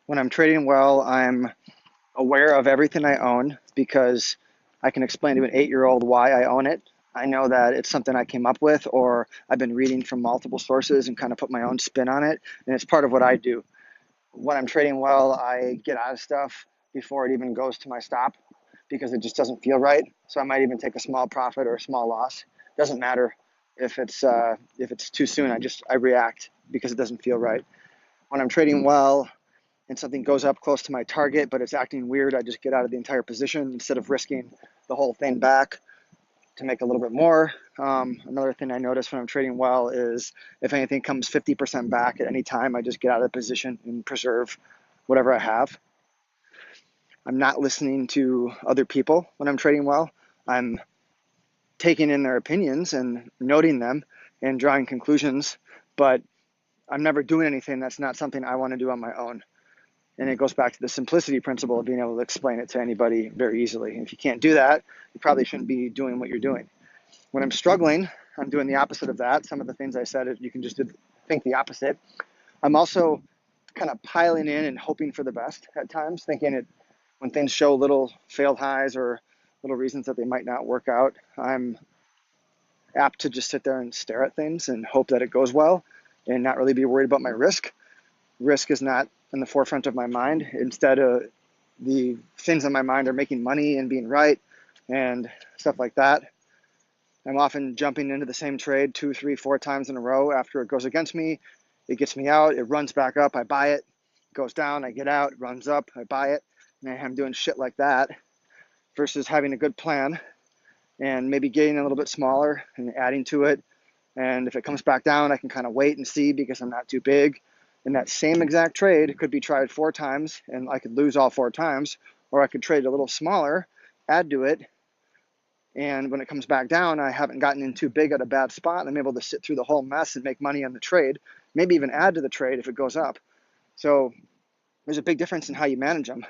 When I'm trading well, I'm aware of everything I own because I can explain to an 8-year-old why I own it. I know that it's something I came up with, or I've been reading from multiple sources and kind of put my own spin on it, and it's part of what I do. When I'm trading well, I get out of stuff before it even goes to my stop because it just doesn't feel right. So I might even take a small profit or a small loss. Doesn't matter if it's too soon. I react because it doesn't feel right. When I'm trading well and something goes up close to my target, but it's acting weird, I just get out of the entire position instead of risking the whole thing back to make a little bit more. Another thing I notice when I'm trading well is if anything comes 50% back at any time, I just get out of the position and preserve whatever I have. I'm not listening to other people when I'm trading well. I'm taking in their opinions and noting them and drawing conclusions, but I'm never doing anything that's not something I want to do on my own. And it goes back to the simplicity principle of being able to explain it to anybody very easily. And if you can't do that, you probably shouldn't be doing what you're doing. When I'm struggling, I'm doing the opposite of that. Some of the things I said, you can just think the opposite. I'm also kind of piling in and hoping for the best at times, thinking it when things show little failed highs or little reasons that they might not work out, I'm apt to just sit there and stare at things and hope that it goes well and not really be worried about my risk. Risk is not in the forefront of my mind. Instead, the things in my mind are making money and being right and stuff like that. I'm often jumping into the same trade 2, 3, 4 times in a row after it goes against me. It gets me out. It runs back up. I buy it. It goes down. I get out. It runs up. I buy it. And I'm doing shit like that versus having a good plan and maybe getting a little bit smaller and adding to it. And if it comes back down, I can kind of wait and see because I'm not too big. And that same exact trade could be tried 4 times and I could lose all 4 times, or I could trade a little smaller, add to it. And when it comes back down, I haven't gotten in too big at a bad spot. I'm able to sit through the whole mess and make money on the trade, maybe even add to the trade if it goes up. So there's a big difference in how you manage them.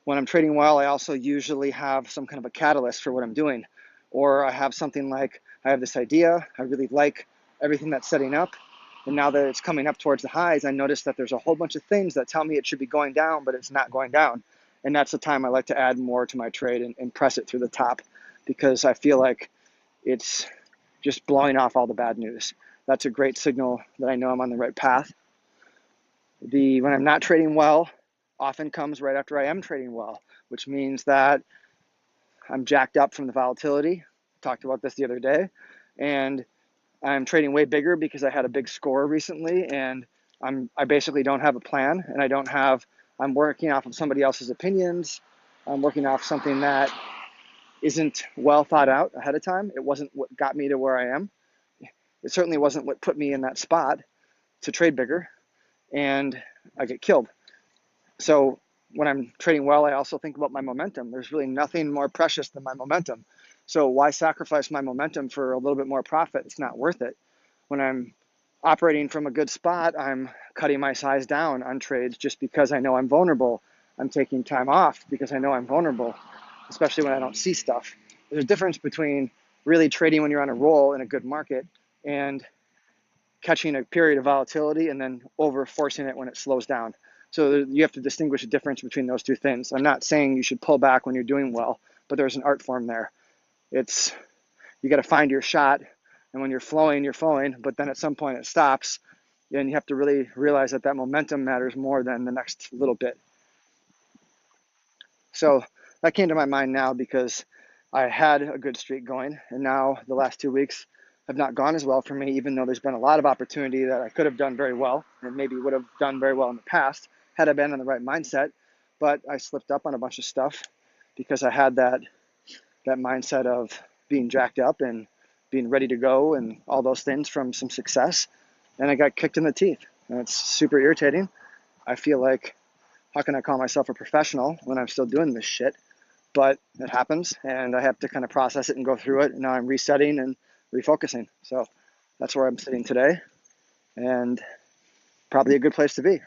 When I'm trading well, I also usually have some kind of a catalyst for what I'm doing. Or I have something like, I have this idea, I really like everything that's setting up. And now that it's coming up towards the highs, I notice that there's a whole bunch of things that tell me it should be going down, but it's not going down. And that's the time I like to add more to my trade and press it through the top because I feel like it's just blowing off all the bad news. That's a great signal that I know I'm on the right path. When I'm not trading well often comes right after I am trading well, which means that I'm jacked up from the volatility. I talked about this the other day, and I'm trading way bigger because I had a big score recently, and I basically don't have a plan, and I'm working off of somebody else's opinions. I'm working off something that isn't well thought out ahead of time. It wasn't what got me to where I am. It certainly wasn't what put me in that spot to trade bigger, and I get killed. So when I'm trading well, I also think about my momentum. There's really nothing more precious than my momentum. So why sacrifice my momentum for a little bit more profit? It's not worth it. When I'm operating from a good spot, I'm cutting my size down on trades just because I know I'm vulnerable. I'm taking time off because I know I'm vulnerable, especially when I don't see stuff. There's a difference between really trading when you're on a roll in a good market and catching a period of volatility and then over forcing it when it slows down. So you have to distinguish the difference between those two things. I'm not saying you should pull back when you're doing well, but there's an art form there. It's you got to find your shot, and when you're flowing, but then at some point it stops, and you have to really realize that momentum matters more than the next little bit. So that came to my mind now because I had a good streak going, and now the last 2 weeks have not gone as well for me, even though there's been a lot of opportunity that I could have done very well and maybe would have done very well in the past had I been in the right mindset. But I slipped up on a bunch of stuff because I had that mindset of being jacked up and being ready to go and all those things from some success. And I got kicked in the teeth. And it's super irritating. I feel like, how can I call myself a professional when I'm still doing this shit? But it happens, and I have to kind of process it and go through it. And now I'm resetting and refocusing. So that's where I'm sitting today, and probably a good place to be.